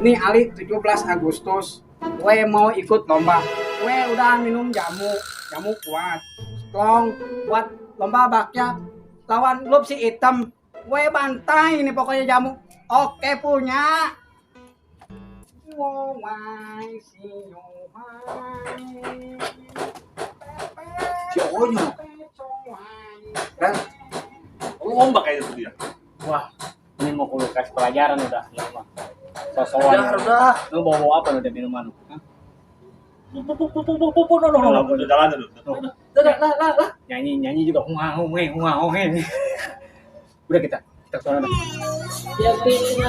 Nih Ali 17 Agustus. Gue mau ikut lomba. Gue udah minum jamu kuat. Strong buat lomba bakyak lawan klub si hitam. Gue bantai ini pokoknya jamu. Oke punya. Wow, I see you, Si Onyo. Dan lomba kayak itu dia. Wah, ini mau kulit kasih pelajaran udah. Ya mah. Sosokan. Udah. Lu bawa apa udah minuman? Hah? Udah jalan dulu. Lah. Nyanyi juga hunga. Udah kita ke sana. Ya pilih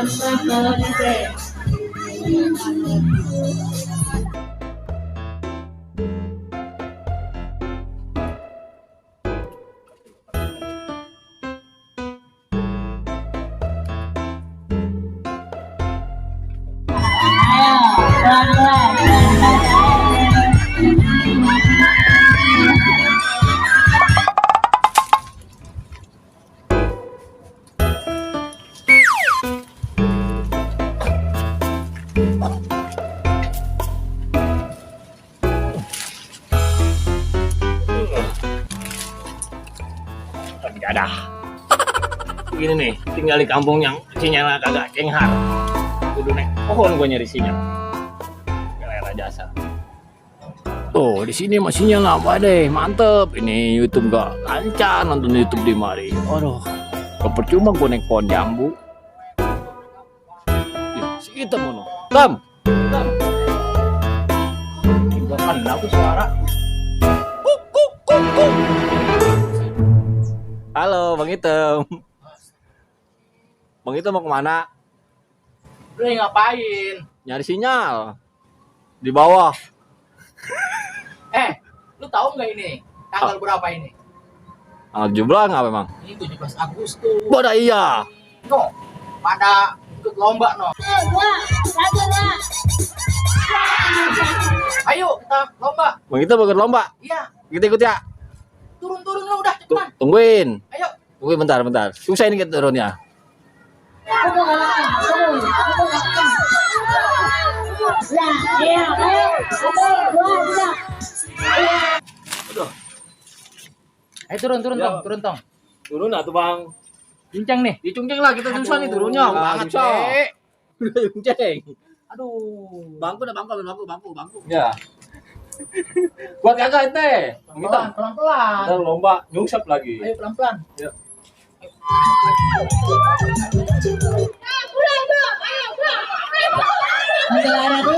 Gak ada. Gini nih, tinggal di kampung yang sinyalnya kagak cenghar. Kudu naik pohon gue nyari sinyal. Daerah jasa. Oh, di sini mah sinyal apa deh? Mantep. Ini YouTube gak lancar nonton YouTube di mari. Aduh, percuma gue naik pohon jambu. Si hitam mana? Tam. Bahkan aku suara. Kuk. Halo, Bang Item. Bang Item mau kemana? Lu ngapain? Nyari sinyal. Di bawah. Lu tahu nggak ini? Tanggal berapa ini? Tanggal 17 nggak memang? Ini 17 Agustus. Bodoh iya. No, pada ikut lomba no. Ayo kita lomba. Bang Item ikut lomba. Iya, Kita ikut ya. turun lu udah cepetan. Tungguin. Ayo. Tungguin bentar. Susah ini kita turunnya. Ayo turun tong. Turun atuh Bang. Cincang nih. Dicungcing lah kita susah nih turunnya. Banget susah. sih. Udah cungcing. Aduh. Bangku. Ya. Buat kakak ente. Bang Item. Pelan-pelan. Kita lomba nyungsep lagi. Ayo pelan-pelan. Yuk. Ambil air dulu.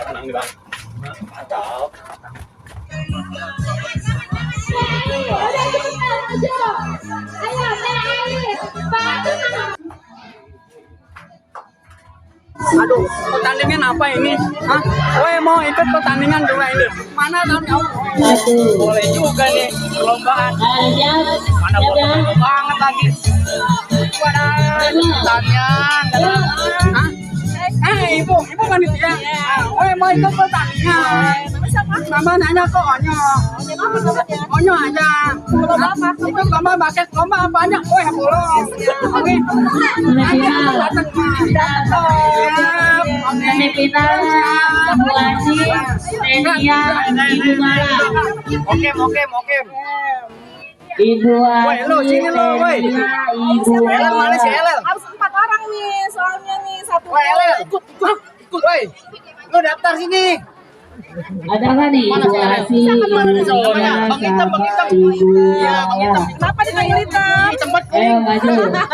Tenang nih Bang. Mantap. Aduh, pertandingan apa ini? Hah? Gue mau ikut pertandingan juga ini. Mana tahun kamu? Boleh juga nih perlombaan. Mana bodoh banget lagi. Wadah, pertandingan. Hah? Ibu panitia. Gue mau ikut pertandingan. Mama nanya ke Onyo. Onyo aja. Itu lomba basket, lomba banyak. Gue belum. Oke. Datang. Semifinal simulasi media Ibu Mara. Oke. Ibu Woi, lu sini lu, woi. Ibu Elel mana si Elel? Harus 4 orang nih, soalnya nih satu. Woi, Elel, ikut, woi. Lu daftar sini. ada nggak nih Ibu Asi, Ibu Diana, Bang Item. Ibu Iya, Bang Item. Kenapa dipanggil hitam? Tempat Ayo maju,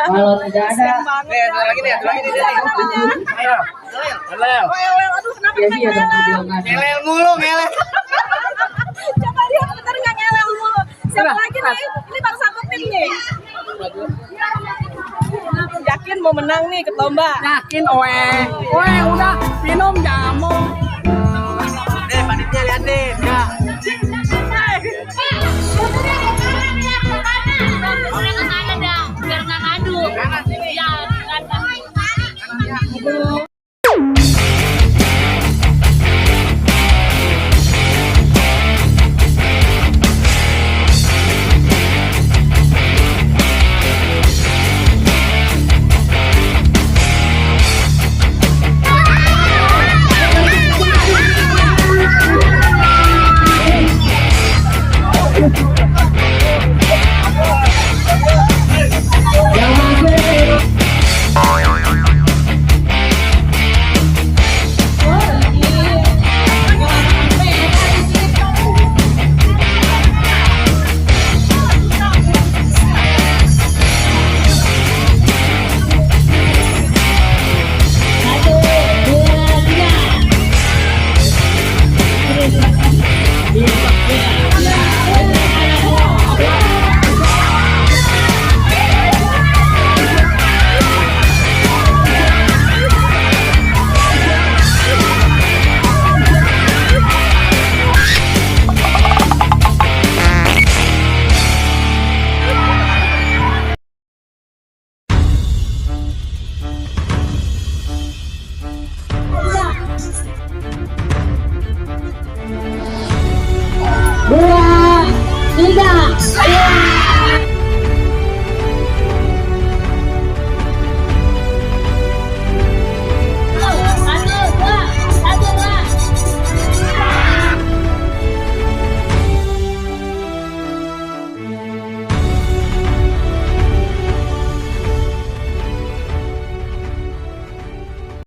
kalau tidak ada nih. Ayo. Elel. Aduh, kenapa ya dipanggil ada Elel? perjuangan. Elel mulu, Elel. Coba lihat bener nggak ngelel mulu. Siapa lagi nih? Ini baru satu tim nih. Yakin mau menang nih ke lomba? Yakin, udah minum jamu.